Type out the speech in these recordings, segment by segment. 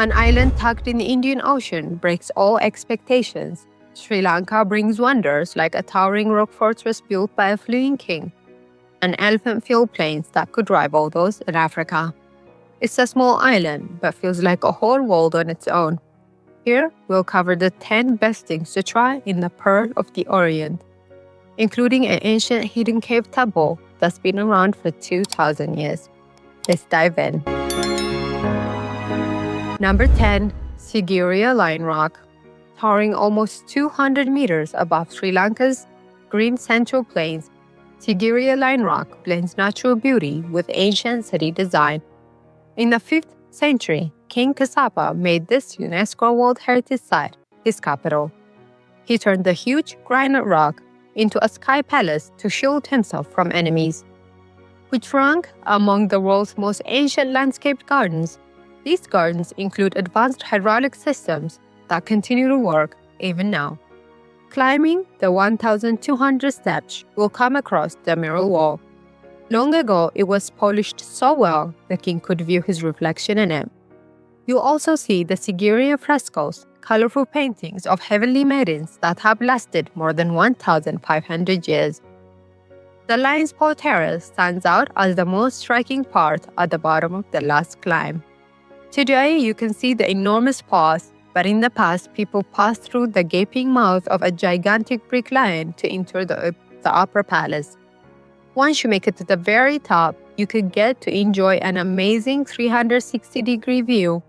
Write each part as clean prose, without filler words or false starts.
An island tucked in the Indian Ocean breaks all expectations. Sri Lanka brings wonders like a towering rock fortress built by a fleeing king, and elephant-filled plains that could rival those in Africa. It's a small island, but feels like a whole world on its own. Here, we'll cover the 10 best things to try in the Pearl of the Orient, including an ancient hidden cave temple that's been around for 2,000 years. Let's dive in. Number 10. Sigiriya Line Rock. Towering almost 200 meters above Sri Lanka's green central plains, Sigiriya Line Rock blends natural beauty with ancient city design. In the 5th century, King Kassapa made this UNESCO World Heritage Site his capital. He turned the huge granite rock into a sky palace to shield himself from enemies, which rank among the world's most ancient landscaped gardens. These gardens include advanced hydraulic systems that continue to work even now. Climbing the 1,200 steps, you'll come across the mural wall. Long ago, it was polished so well the king could view his reflection in it. You'll also see the Sigiriya frescoes, colorful paintings of heavenly maidens that have lasted more than 1,500 years. The Lion's Paw Terrace stands out as the most striking part at the bottom of the last climb. Today, you can see the enormous paws, but in the past, people passed through the gaping mouth of a gigantic brick lion to enter the upper palace. Once you make it to the very top, you could get to enjoy an amazing 360-degree view.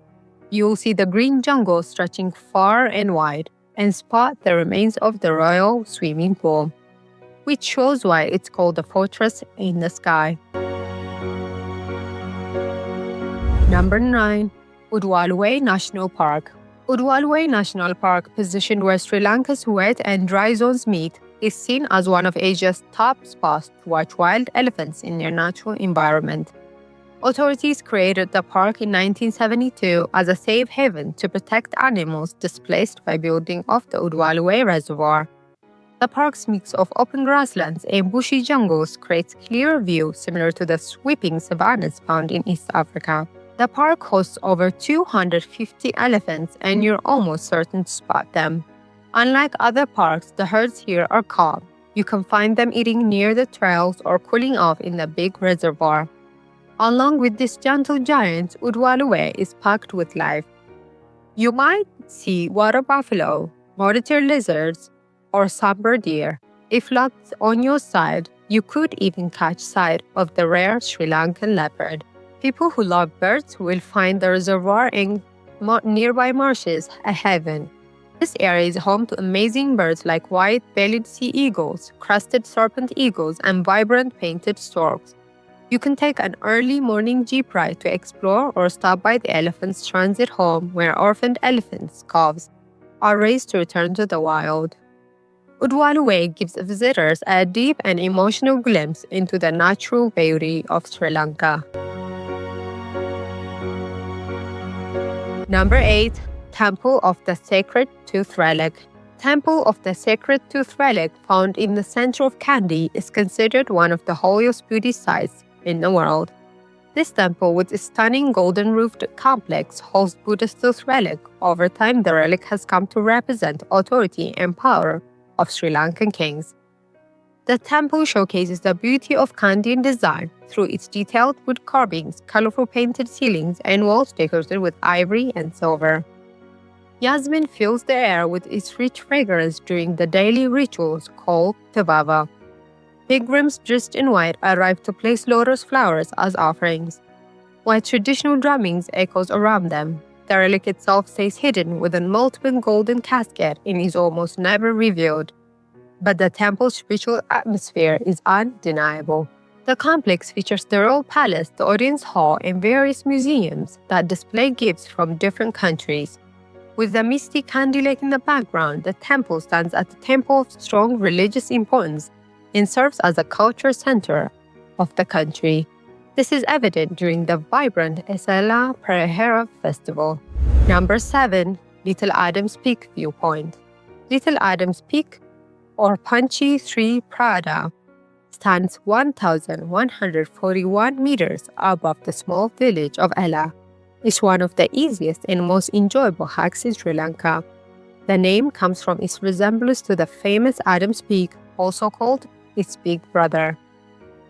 You'll see the green jungle stretching far and wide and spot the remains of the royal swimming pool, which shows why it's called the fortress in the sky. Number 9. Udawalawe National Park. Udawalawe National Park, positioned where Sri Lanka's wet and dry zones meet, is seen as one of Asia's top spots to watch wild elephants in their natural environment. Authorities created the park in 1972 as a safe haven to protect animals displaced by building of the Udawalawe Reservoir. The park's mix of open grasslands and bushy jungles creates clear view similar to the sweeping savannas found in East Africa. The park hosts over 250 elephants, and you're almost certain to spot them. Unlike other parks, the herds here are calm. You can find them eating near the trails or cooling off in the big reservoir. Along with these gentle giants, Udawalawe is packed with life. You might see water buffalo, monitor lizards, or sambar deer. If luck's on your side, you could even catch sight of the rare Sri Lankan leopard. People who love birds will find the reservoir and nearby marshes a heaven. This area is home to amazing birds like white-bellied sea eagles, crested serpent eagles, and vibrant painted storks. You can take an early morning jeep ride to explore or stop by the elephants' transit home where orphaned elephants, calves, are raised to return to the wild. Udawalawe gives visitors a deep and emotional glimpse into the natural beauty of Sri Lanka. Number 8. Temple of the Sacred Tooth Relic. Temple of the Sacred Tooth Relic, found in the center of Kandy, is considered one of the holiest beauty sites in the world. This temple, with its stunning golden-roofed complex, holds Buddha's tooth relic. Over time, the relic has come to represent authority and power of Sri Lankan kings. The temple showcases the beauty of Kandyan design through its detailed wood carvings, colorful painted ceilings, and walls decorated with ivory and silver. Yasmin fills the air with its rich fragrance during the daily rituals called Tevava. Pilgrims dressed in white arrive to place lotus flowers as offerings, while traditional drumming echoes around them. The relic itself stays hidden within multiple golden casket and is almost never revealed. But the temple's spiritual atmosphere is undeniable. The complex features the royal palace, the audience hall, and various museums that display gifts from different countries. With the misty Kandy Lake in the background, the temple stands at the temple of strong religious importance and serves as a culture center of the country. This is evident during the vibrant Esala Perahera festival. Number 7. Little Adams Peak Viewpoint. Little Adams Peak, or Panchi Sri Prada, stands 1,141 meters above the small village of Ella. It's one of the easiest and most enjoyable hikes in Sri Lanka. The name comes from its resemblance to the famous Adam's Peak, also called its big brother.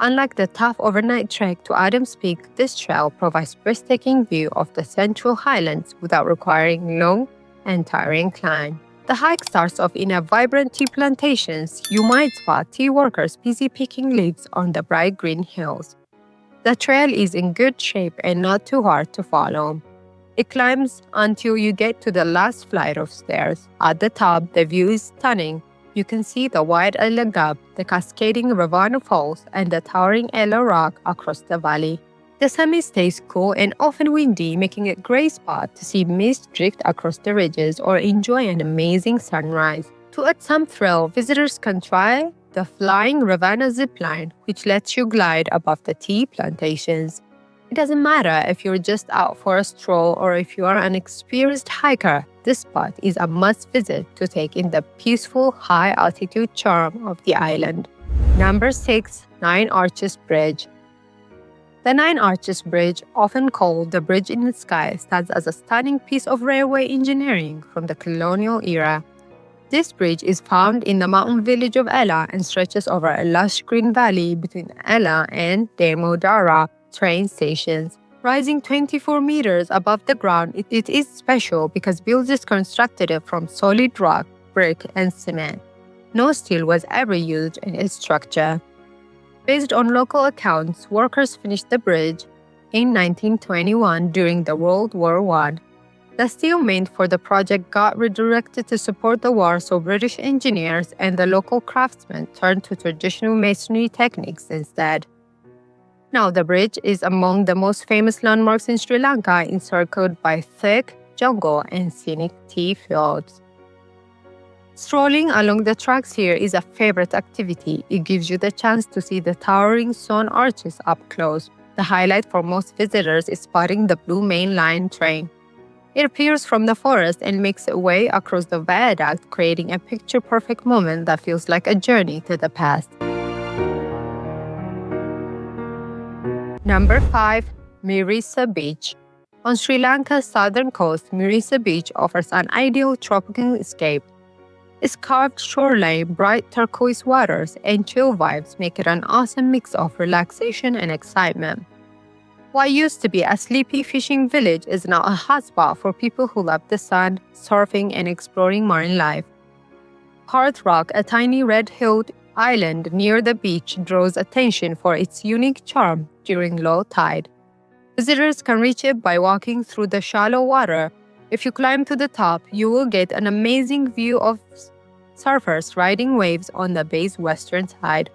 Unlike the tough overnight trek to Adam's Peak, this trail provides breathtaking view of the Central Highlands without requiring long and tiring climb. The hike starts off in a vibrant tea plantations. You might spot tea workers busy picking leaves on the bright green hills. The trail is in good shape and not too hard to follow. It climbs until you get to the last flight of stairs. At the top, the view is stunning. You can see the wide Yala Gap, the cascading Ravana Falls, and the towering Yala Rock across the valley. The summit stays cool and often windy, making it a great spot to see mist drift across the ridges or enjoy an amazing sunrise. To add some thrill, visitors can try the flying Ravana zipline, which lets you glide above the tea plantations. It doesn't matter if you're just out for a stroll or if you are an experienced hiker, this spot is a must visit to take in the peaceful, high-altitude charm of the island. Number 6. Nine Arches Bridge. The Nine Arches Bridge, often called the Bridge in the Sky, stands as a stunning piece of railway engineering from the colonial era. This bridge is found in the mountain village of Yala and stretches over a lush green valley between Yala and Dambulla train stations. Rising 24 meters above the ground, it is special because builders constructed it from solid rock, brick, and cement. No steel was ever used in its structure. Based on local accounts, workers finished the bridge in 1921 during the World War I. The steel meant for the project got redirected to support the war, so British engineers and the local craftsmen turned to traditional masonry techniques instead. Now, the bridge is among the most famous landmarks in Sri Lanka, encircled by thick jungle and scenic tea fields. Strolling along the tracks here is a favorite activity. It gives you the chance to see the towering stone arches up close. The highlight for most visitors is spotting the Blue Main Line train. It appears from the forest and makes its way across the viaduct, creating a picture-perfect moment that feels like a journey to the past. Number 5. Mirissa Beach. On Sri Lanka's southern coast, Mirissa Beach offers an ideal tropical escape. Its carved shoreline, bright turquoise waters, and chill vibes make it an awesome mix of relaxation and excitement. What used to be a sleepy fishing village is now a hotspot for people who love the sun, surfing, and exploring marine life. Hearth Rock, a tiny red-hilled island near the beach, draws attention for its unique charm during low tide. Visitors can reach it by walking through the shallow water. If you climb to the top, you will get an amazing view of surfers riding waves on the bay's western side.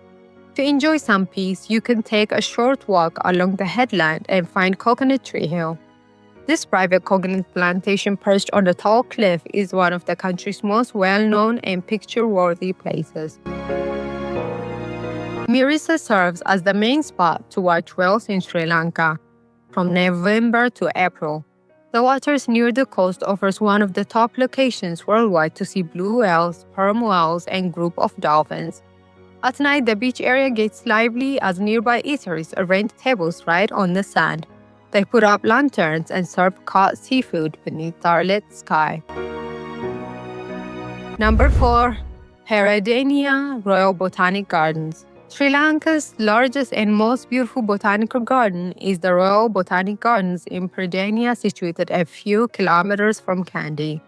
To enjoy some peace, you can take a short walk along the headland and find Coconut Tree Hill. This private coconut plantation perched on a tall cliff is one of the country's most well-known and picture-worthy places. Mirissa serves as the main spot to watch whales in Sri Lanka from November to April. The waters near the coast offers one of the top locations worldwide to see blue whales, sperm whales, and group of dolphins. At night, the beach area gets lively as nearby eateries arrange tables right on the sand. They put up lanterns and serve caught seafood beneath starlit sky. Number 4. Peradeniya Royal Botanic Gardens. Sri Lanka's largest and most beautiful botanical garden is the Royal Botanic Gardens in Peradeniya, situated a few kilometers from Kandy.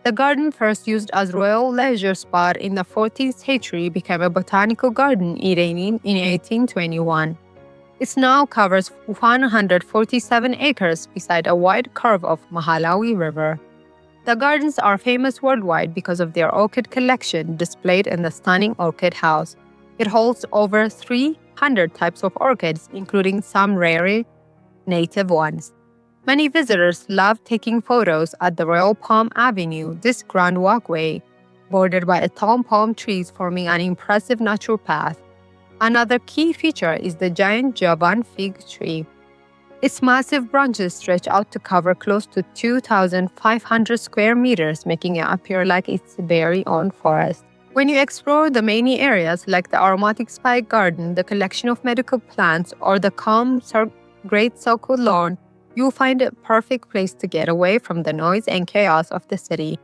The garden, first used as royal leisure spot in the 14th century, became a botanical garden in 1821. It now covers 147 acres beside a wide curve of Mahalawi River. The gardens are famous worldwide because of their orchid collection displayed in the stunning orchid house. It holds over 300 types of orchids, including some rare native ones. Many visitors love taking photos at the Royal Palm Avenue, this grand walkway, bordered by tall palm trees forming an impressive natural path. Another key feature is the giant Javan fig tree. Its massive branches stretch out to cover close to 2,500 square meters, making it appear like its very own forest. When you explore the many areas like the aromatic spike garden, the collection of medical plants, or the calm Great Circle lawn, You'll find a perfect place to get away from the noise and chaos of the city.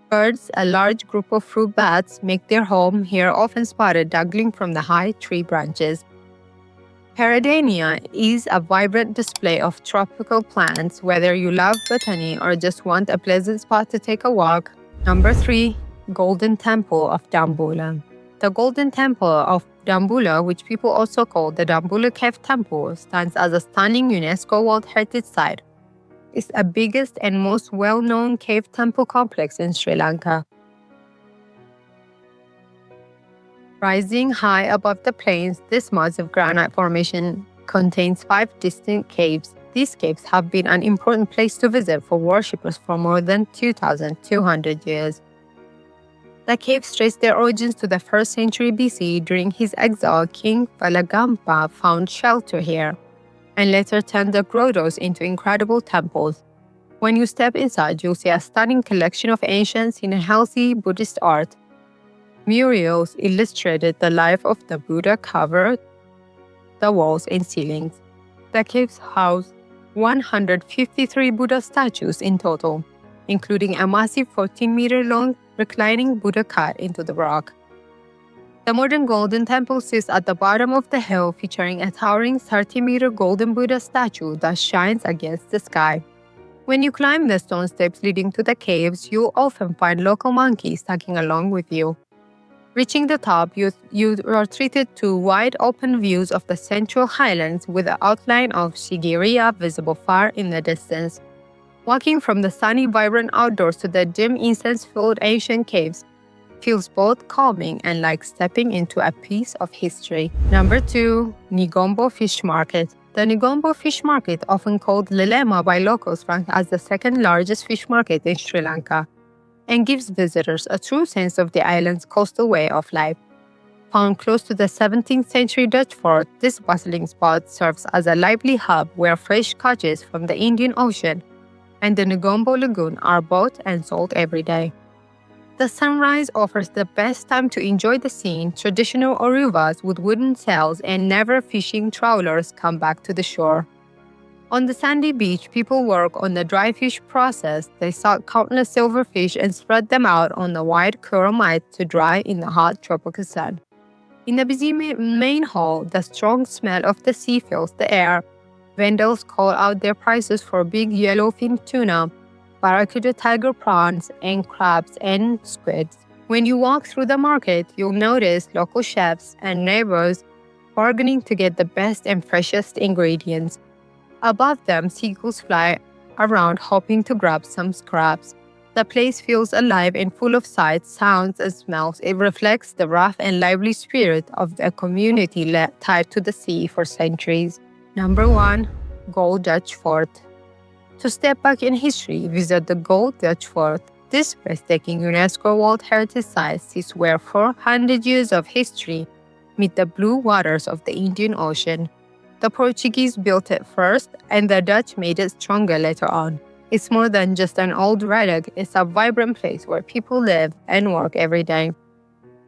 Birds, a large group of fruit bats, make their home here, often spotted dangling from the high tree branches. Peradeniya is a vibrant display of tropical plants, whether you love botany or just want a pleasant spot to take a walk. Number 3. Golden Temple of Dambulla. The Golden Temple of Dambulla, which people also call the Dambulla Cave Temple, stands as a stunning UNESCO World Heritage Site. It's the biggest and most well-known cave temple complex in Sri Lanka. Rising high above the plains, this massive granite formation contains 5 distinct caves. These caves have been an important place to visit for worshippers for more than 2,200 years. The caves trace their origins to the 1st century BC. During his exile, King Valagampa found shelter here and later turned the grottos into incredible temples. When you step inside, you'll see a stunning collection of ancient Sinhalese Buddhist art. Murals illustrated the life of the Buddha covered the walls and ceilings. The caves house 153 Buddha statues in total, including a massive 14-meter-long reclining Buddha cut into the rock. The modern Golden Temple sits at the bottom of the hill, featuring a towering 30-meter golden Buddha statue that shines against the sky. When you climb the stone steps leading to the caves, you'll often find local monkeys tagging along with you. Reaching the top, you are treated to wide open views of the central highlands with the outline of Sigiriya visible far in the distance. Walking from the sunny, vibrant outdoors to the dim, incense-filled ancient caves feels both calming and like stepping into a piece of history. Number 2. Negombo Fish Market. The Negombo Fish Market, often called Lelema by locals, ranks as the 2nd largest fish market in Sri Lanka and gives visitors a true sense of the island's coastal way of life. Found close to the 17th century Dutch fort, this bustling spot serves as a lively hub where fresh catches from the Indian Ocean and the Negombo Lagoon are bought and sold every day. The sunrise offers the best time to enjoy the scene. Traditional oruvas with wooden sails and never-fishing trawlers come back to the shore. On the sandy beach, people work on the dry fish process. They salt countless silverfish and spread them out on the wide coral mat to dry in the hot tropical sun. In the busy main hall, the strong smell of the sea fills the air. Vendors call out their prices for big yellowfin tuna, barracuda tiger prawns, and crabs and squids. When you walk through the market, you'll notice local chefs and neighbors bargaining to get the best and freshest ingredients. Above them, seagulls fly around hoping to grab some scraps. The place feels alive and full of sights, sounds, and smells. It reflects the rough and lively spirit of a community tied to the sea for centuries. Number 1. Gold Dutch Fort. To step back in history, visit the Gold Dutch Fort. This breathtaking UNESCO World Heritage Site sits where 400 years of history meet the blue waters of the Indian Ocean. The Portuguese built it first, and the Dutch made it stronger later on. It's more than just an old relic, it's a vibrant place where people live and work every day.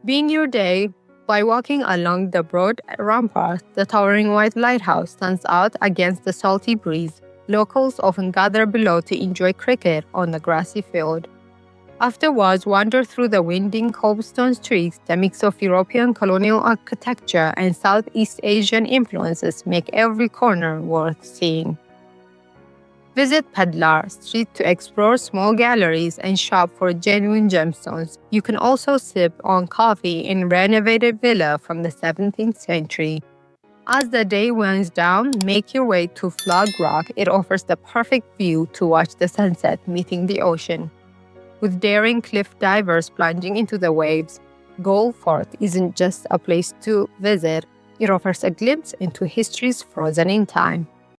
Begin your day by walking along the broad rampart. The towering white lighthouse stands out against the salty breeze. Locals often gather below to enjoy cricket on the grassy field. Afterwards, wander through the winding cobblestone streets. The mix of European colonial architecture and Southeast Asian influences make every corner worth seeing. Visit Pedlar Street to explore small galleries and shop for genuine gemstones. You can also sip on coffee in a renovated villa from the 17th century. As the day winds down, make your way to Flag Rock. It offers the perfect view to watch the sunset meeting the ocean. With daring cliff divers plunging into the waves, Gold Fort isn't just a place to visit, it offers a glimpse into history's frozen in time.